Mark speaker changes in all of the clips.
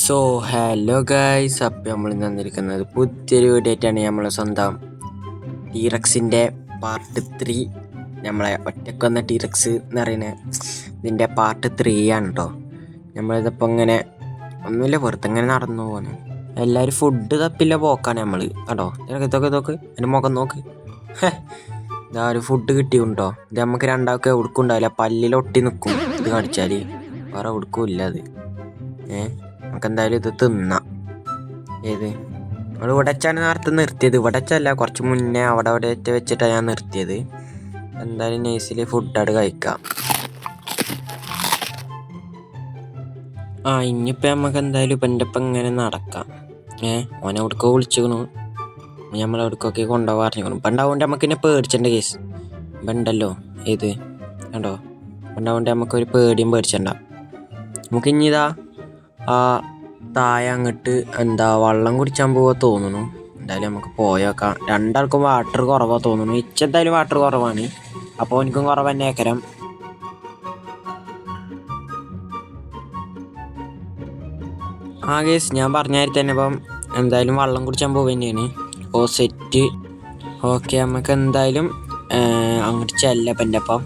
Speaker 1: So hello guys, അപ്പം നമ്മൾ തന്നിരിക്കുന്നത് പുതിയൊരു വീഡിയോ ആയിട്ടാണ്. നമ്മളെ സ്വന്തം ടീറക്സിൻ്റെ പാർട്ട് 3. നമ്മളെ ഒറ്റക്ക് വന്ന ടീറക്സ് എന്ന് പറയുന്നത് ഇതിൻ്റെ പാർട്ട് 3 ആണ് കേട്ടോ. നമ്മളിതിപ്പോൾ ഇങ്ങനെ ഒന്നുമില്ല, വെറുതെ ഇങ്ങനെ നടന്നു പോകുന്നു. എല്ലാവരും ഫുഡ് തപ്പില്ല പോക്കാണ് നമ്മൾ കേട്ടോ. ഇതൊക്കെ എൻ്റെ മുഖം നോക്ക്. ഇതാ ഒരു ഫുഡ് കിട്ടിയുണ്ടോ. ഇത് നമുക്ക് രണ്ടാൾക്ക് എവിടേക്കും ഉണ്ടാവില്ല, പല്ലിലൊട്ടി നിൽക്കും ഇത് കടിച്ചാൽ. വേറെ എവിടേക്കും ഇല്ല അത്. നമുക്ക് എന്തായാലും ഇത് തിന്നാം. ഏത് നമ്മൾ ഇവിടെ വെച്ചാണ് നേരത്തെ നിർത്തിയത്. ഇവിടെ വെച്ചല്ല, കുറച്ച് മുന്നേ അവിടെ വെച്ചിട്ടാണ് ഞാൻ നിർത്തിയത്. എന്തായാലും നൈസിൽ ഫുഡായിട്ട് കഴിക്കാം. ഇനിയിപ്പോൾ നമുക്ക് എന്തായാലും ഇപ്പം എൻ്റെ ഒപ്പം ഇങ്ങനെ നടക്കാം. ഓനെ എവിടേക്കോ വിളിച്ചിക്കണു, നമ്മളെവിടേക്കൊക്കെ കൊണ്ടുപോകാൻ പറഞ്ഞിരിക്കണം. ഇപ്പം ഉണ്ടാവുകൊണ്ട് നമുക്ക് ഇന്നെ പേടിച്ചേണ്ട കേസ് ഇപ്പം ഉണ്ടല്ലോ. ഏത് കണ്ടോ, ഉണ്ടാവുകൊണ്ട് നമുക്കൊരു പേടിയും പേടിച്ചണ്ട. നമുക്ക് ഇനി ഇതാ താഴെ അങ്ങോട്ട് വെള്ളം കുടിച്ചാൻ പോവാ തോന്നുന്നു. എന്തായാലും നമുക്ക് പോയേക്കാം. രണ്ടാൾക്കും വാട്ടർ കുറവാ തോന്നുന്നു. എന്തായാലും വാട്ടർ കുറവാണ്, അപ്പോൾ എനിക്കും കുറവ് തന്നെ ഏക്കരം. കേസ് ഞാൻ പറഞ്ഞാൽ തന്നെ ഇപ്പം എന്തായാലും വെള്ളം കുടിച്ചാൻ പോവുക തന്നെയാണ്. അപ്പോൾ സെറ്റ് ഓക്കെ. നമുക്ക് എന്തായാലും അങ്ങോട്ട് ചെല്ലാം. ഇപ്പം എൻ്റെ അപ്പം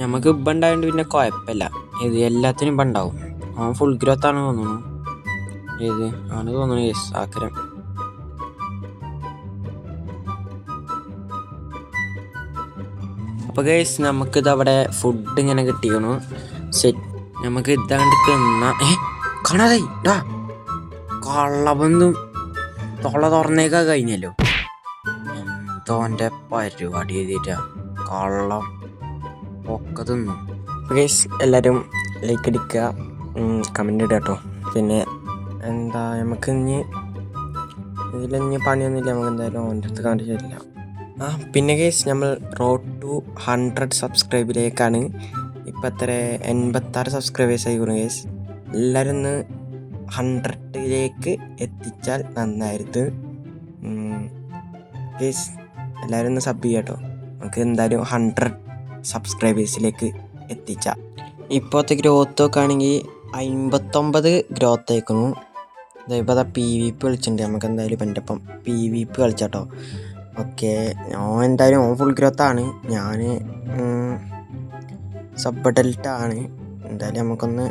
Speaker 1: നമുക്ക് ഇപ്പം ഉണ്ടായതുകൊണ്ട് പിന്നെ കുഴപ്പമില്ല. ഇത് എല്ലാത്തിനും ഇപ്പം ഉണ്ടാവും. ഫുൾ ഗ്രോത്ത് ആണ് തോന്നുന്നു. ഏത് ആണ് തോന്നുന്നു യെസ് ആക്കരം. അപ്പോൾ ഗൈസ് നമുക്കിത് അവിടെ ഫുഡ് ഇങ്ങനെ കിട്ടിക്കണു. സെറ്റ് നമുക്ക് ഇതാണ്ട് തിന്നാ. കാണാതെ കള്ളബന്ധം തൊള്ള തുറന്നേക്കാ കഴിഞ്ഞല്ലോ. എന്തോൻ്റെ പരിപാടി എഴുതിയിട്ടാ കള്ളം ഒക്കെ തിന്നു. ഗൈസ് എല്ലാവരും ലൈക്ക് അടിക്കുക, കമൻ്റ് ഇടുക കേട്ടോ. പിന്നെ നമുക്ക് ഇതിലിഞ്ഞ് പണിയൊന്നുമില്ല. നമുക്ക് എന്തായാലും ഓൻ്റെ അടുത്ത് കാണിച്ചില്ല. പിന്നെ ഗൈസ് നമ്മൾ റോഡ് ടു 100 സബ്സ്ക്രൈബിലേക്കാണ്. ഇപ്പം എത്ര 86 സബ്സ്ക്രൈബേഴ്സ് ആയിക്കോളും ഗൈസ്. എല്ലാവരും ഒന്ന് 100ലേക്ക് എത്തിച്ചാൽ നന്നായിരുന്നു ഗൈസ്. എല്ലാവരും ഒന്ന് സബ് ചെയ്യാം കേട്ടോ. നമുക്ക് എന്തായാലും 100 സബ്സ്ക്രൈബേഴ്സിലേക്ക് എത്തിച്ചാൽ. ഇപ്പോഴത്തെ ഗ്രോത്ത് ഒക്കെ ആണെങ്കിൽ 59 ഗ്രോത്ത് ആയിക്കുന്നു. ഇപ്പോൾ അതാ PvP കളിച്ചിട്ടുണ്ട്. നമുക്ക് എന്തായാലും ഇപ്പം എൻ്റെ ഒപ്പം PvP കളിച്ചാട്ടോ. ഓക്കെ, ഞാൻ എന്തായാലും ഫുൾ ഗ്രോത്താണ്. ഞാൻ സബ് ഡെൽറ്റ ആണ്. എന്തായാലും നമുക്കൊന്ന്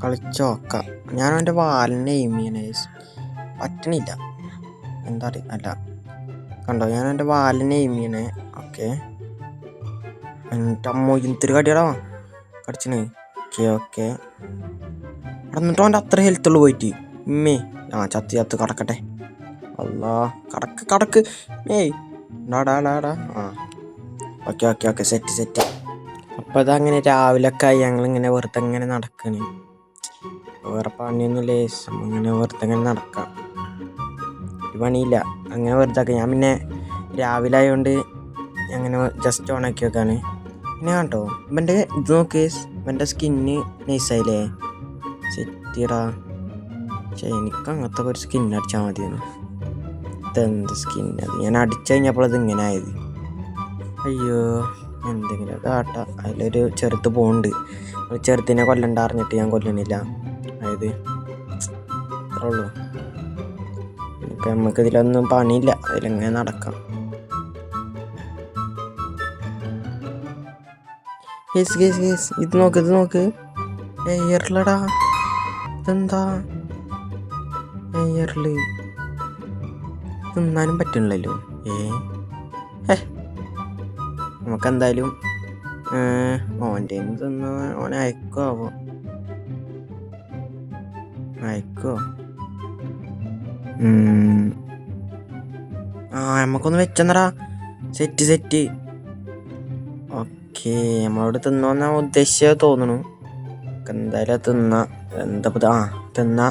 Speaker 1: കളിച്ച് നോക്കാം. ഞാൻ എൻ്റെ വാലിനെ എയിം ചെയ്യണേ, പറ്റണില്ല. എന്താ അല്ല കണ്ടോ, ഞാൻ എൻ്റെ വാലിനെ എയിം ചെയ്യണേ. ഓക്കെ, അമ്മോ എന്തൊരു കടിയടാ കടിച്ചണേ. ഓക്കെ എന്നിട്ടോ അവൻ്റെ അത്ര ഹെൽത്തുള്ളൂ പോയിട്ട് ചത്ത് കടക്കട്ടെ. അല്ലാ കടക്ക് ഡാടാ. Okay set. അപ്പോൾ അതങ്ങനെ രാവിലൊക്കെ ആയി ഞങ്ങളിങ്ങനെ വെറുതെ ഇങ്ങനെ നടക്കണ്. വേറെ പണിയൊന്നുമില്ല, അങ്ങനെ വെറുതെ ഇങ്ങനെ നടക്കാം. ഒരു പണിയില്ല, അങ്ങനെ വെറുതെ ആക്കുക. ഞാൻ പിന്നെ രാവിലെ ആയതുകൊണ്ട് അങ്ങനെ ജസ്റ്റ് ഓണാക്കി വെക്കാണ്. പിന്നെ കേട്ടോ ഇവൻ്റെ ഇത് നോക്ക്, ഇവൻ്റെ സ്കിന്ന് നൈസായില്ലേ, സെറ്റിടാ. പക്ഷേ എനിക്ക് അങ്ങനത്തെ ഒരു സ്കിൻ അടിച്ചാൽ മതിയെന്ന്. ഇതെന്ത് സ്കിന്നത്, ഞാൻ അടിച്ചു കഴിഞ്ഞപ്പോൾ അത് ഇങ്ങനെ ആയത്. അയ്യോ എന്തെങ്കിലും കാട്ട. അതിലൊരു ചെറുത്ത് പോകുന്നുണ്ട്. ചെറുത്തിനെ കൊല്ലണ്ട അറിഞ്ഞിട്ട് ഞാൻ കൊല്ലണില്ല. അതായത് അത്രേ ഉള്ളൂ. ഇപ്പം നമുക്ക് ഇതിലൊന്നും പണിയില്ല, അതിലെങ്ങനെ നടക്കാം. ഇത് നോക്ക് എയറിലടാ. ഇതെന്താ എയറില് തിന്നാനും പറ്റണില്ലല്ലോ. നമുക്കെന്തായാലും ഓൻ്റെ തിന്നാ ഓനെ അയക്കോ നമുക്കൊന്ന് വെച്ചെന്നടാ. സെറ്റ് ഓക്കെ, നമ്മളോട് തിന്നോന്നാ ഉദ്ദേശിച്ചത് തോന്നണു. എന്തായാലും തിന്നാ. തിന്നാ.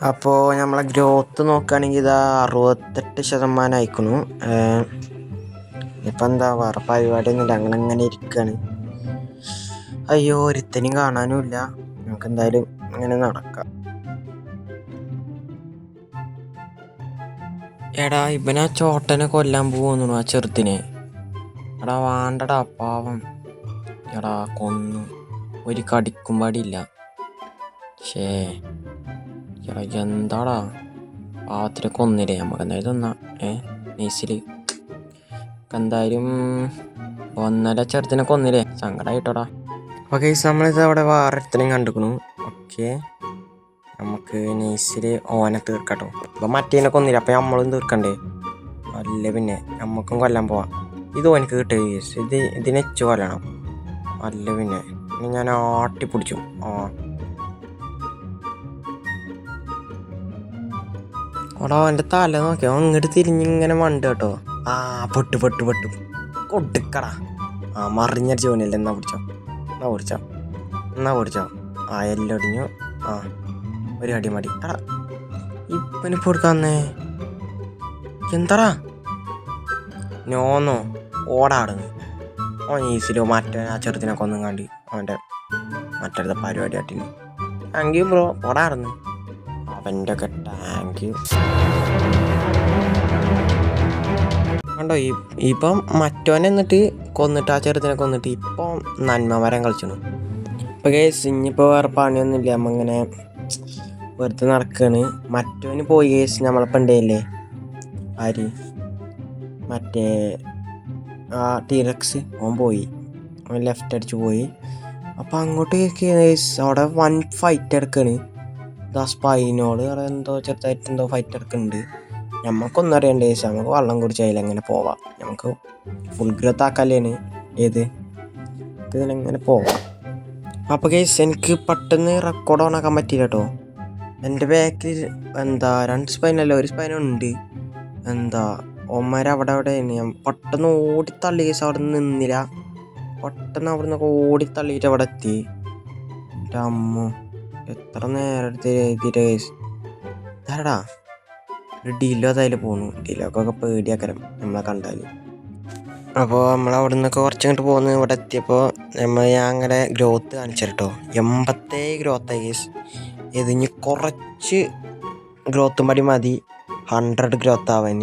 Speaker 1: അപ്പോൾ നമ്മളെ ഗ്രോത്ത് നോക്കുകയാണെങ്കിൽ ഇതാ 68% ആയിക്കണു. ഇപ്പം എന്താ വേറെ പരിപാടിയൊന്നുമില്ല, അങ്ങനെ ഇരിക്കുകയാണ്. അയ്യോ ഒരുത്തനും കാണാനും ഇല്ല. നമുക്ക് എന്തായാലും അങ്ങനെ നടക്കാം. എടാ ഇവനാ ചോട്ടനെ കൊല്ലാൻ പോകുന്നു, ആ ചെറുത്തിനെ. എടാ വേണ്ടടാ പാവം. എടാ കൊന്നു. ഒരു കടിക്കും പാടില്ല. ഷേ എന്താടാ പാവത്തിനെ കൊന്നില്ലേ? നമുക്ക് എന്തായാലും തന്നാ നൈസില് എന്തായാലും ഒന്നര ചെറുതിനെ കൊന്നില്ലേ? സങ്കടമായിട്ടോടാ. അപ്പോൾ ഗൈസ് നമ്മളിത് അവിടെ വേറൊരുത്തനെയും കണ്ടുക്കണു. ഓക്കെ, നമുക്ക് നൈസിൽ ഓനെ തീർക്കട്ടോ. അപ്പോൾ മറ്റേനെ കൊന്നില്ല, അപ്പോൾ നമ്മളും തീർക്കണ്ടേ? അല്ലേ പിന്നെ നമുക്കും കൊല്ലാൻ പോവാം. ഇത് ഓനക്ക് കിട്ടുക ഗൈസ്. ഇതിനെ കൊല്ലണം. അല്ല പിന്നെ ഞാൻ ആട്ടിപ്പിടിച്ചു. ഓടാ എൻ്റെ തല നോക്കിയോ അങ്ങോട്ട് തിരിഞ്ഞിങ്ങനെ മണ്ട് കേട്ടോ. പൊട്ടു കൊടുക്കടാ. മറിഞ്ഞടിച്ച് പോണില്ല. എന്നാ പിടിച്ചോ. എല്ലാം ഒടിഞ്ഞു. ഒരു അടി മടി. എടാ ഇപ്പനിപ്പോൾ കൊടുക്കാന്നേ എന്താടാ നോന്നോ ഓടാടുന്നു. ഓൻ ഈസിലോ മറ്റേ ആ ചെറുതിനെ കൊന്നും കണ്ടി അവൻ്റെ മറ്റടുത്ത പരിപാടി ആട്ടിന്. Thank you bro. ഓടാടുന്നു അവൻ്റെ ഒക്കെ. Thank you. കണ്ടോ ഇപ്പം മറ്റോനെ എന്നിട്ട് കൊന്നിട്ട് ആ ചെറുതിനെ കൊന്നിട്ട് ഇപ്പം നന്മ മരം കളിച്ചു. ഇപ്പം കേസ് ഇനിയിപ്പോൾ വേറെ പണിയൊന്നുമില്ല. നമ്മങ്ങനെ വെറുതെ നടക്കുകയാണ്. മറ്റോന് പോയി കേസ് നമ്മളിപ്പോൾ ഉണ്ടല്ലേ ആര് മറ്റേ ടീറക്സ് ഓൻ പോയി. അവൻ ലെഫ്റ്റ് അടിച്ച് പോയി. അപ്പം അങ്ങോട്ട് കേസ് അവിടെ വൻ ഫൈറ്റ് എടുക്കുകയാണ്. സ്പൈനോട് എന്തോ ചെറുതായിട്ട് എന്തോ ഫൈറ്റ് എടുക്കുന്നുണ്ട്. നമുക്കൊന്നും അറിയണ്ടേ കേസ്. നമുക്ക് വെള്ളം കുടിച്ചാൽ എങ്ങനെ പോവാം. നമുക്ക് ഫുൾ ഗ്രോത്ത് ആക്കാലാണ് ഇതിനെങ്ങനെ പോവാം. അപ്പോൾ കേസ് എനിക്ക് പെട്ടെന്ന് റെക്കോർഡ് ഓൺ ആക്കാൻ പറ്റില്ല കേട്ടോ. എൻ്റെ ബാക്കിൽ 2 സ്പൈനല്ല, ഒരു സ്പൈനുണ്ട്. ഒമാരവിടെ ഞാൻ പെട്ടെന്ന് ഓടിത്തള്ളി കേസ്. അവിടെ നിന്ന് നിന്നില്ല. പെട്ടെന്ന് അവിടെ നിന്നൊക്കെ ഓടിത്തള്ളിയിട്ട് അവിടെ എത്തി. എൻ്റെ അമ്മ എത്ര നേരം എടുത്ത് എഴുതിയിട്ട് കേസ്. ഇതാരടാ ഒരു ഡീലോ അതിൽ പോണു. ഡീലോക്കൊക്കെ പേടിയാക്കരം നമ്മളെ കണ്ടാൽ. അപ്പോൾ നമ്മളവിടെ നിന്നൊക്കെ കുറച്ചിങ്ങോട്ട് പോകുന്നു. ഇവിടെ എത്തിയപ്പോൾ ഞാൻ അങ്ങനെ ഗ്രോത്ത് കാണിച്ചു കേട്ടോ. 87 ഗ്രോത്തായി കേസ്. ഇതിന് കുറച്ച് ഗ്രോത്തും പടി മതി 100 ഗ്രോത്ത് ആവാൻ.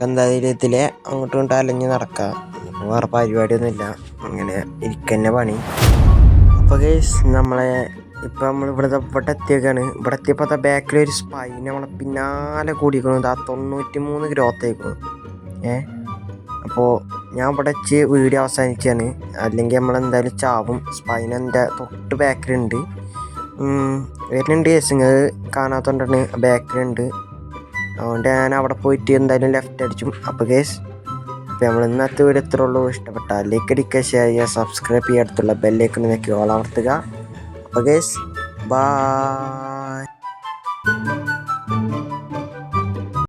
Speaker 1: എന്തായാലും ഇതിലെ അങ്ങോട്ടും ഇങ്ങോട്ടും അലഞ്ഞ് നടക്കാം. വേറെ പരിപാടിയൊന്നുമില്ല. അങ്ങനെ ഇരിക്കന്നെ പണി. അപ്പോൾ കേസ് ഇപ്പം നമ്മൾ ഇവിടെ എത്തിയൊക്കെയാണ്. ഇവിടെ എത്തിയപ്പോൾ ബാക്കിലൊരു സ്പൈ നമ്മളെ പിന്നാലെ കൂടിയിരിക്കുന്നു. 93 ഗ്രോത്ത് ആയിക്കുന്നു. അപ്പോൾ ഞാൻ ഇവിടെ വെച്ച് വീഡിയോ അവസാനിച്ചാണ്. അല്ലെങ്കിൽ നമ്മളെന്തായാലും ചാവും. സ്പൈൻ എൻ്റെ തൊട്ട് ബാക്കിലുണ്ട്. വരുന്നുണ്ട് കേസ്. നിങ്ങൾ കാണാത്തോണ്ടാണ് ബാക്കിലുണ്ട്. അതുകൊണ്ട് ഞാൻ അവിടെ പോയിട്ട് എന്തായാലും ലെഫ്റ്റ് അടിച്ചും. അപ്പോൾ കേസ് അപ്പോൾ നമ്മൾ ഇന്നത്തെ വീഡിയോ എത്ര ഉള്ളൂ. ഇഷ്ടപ്പെട്ടാൽ ലൈക്ക് അടിക്കുക, ഷെയർ ചെയ്യുക, സബ്സ്ക്രൈബ് ചെയ്യുക, അടുത്തുള്ള ബെല്ലേക്ക് നോക്കി ഓൾ അമർത്തുക. അപ്പോൾ കേസ് ബൈ.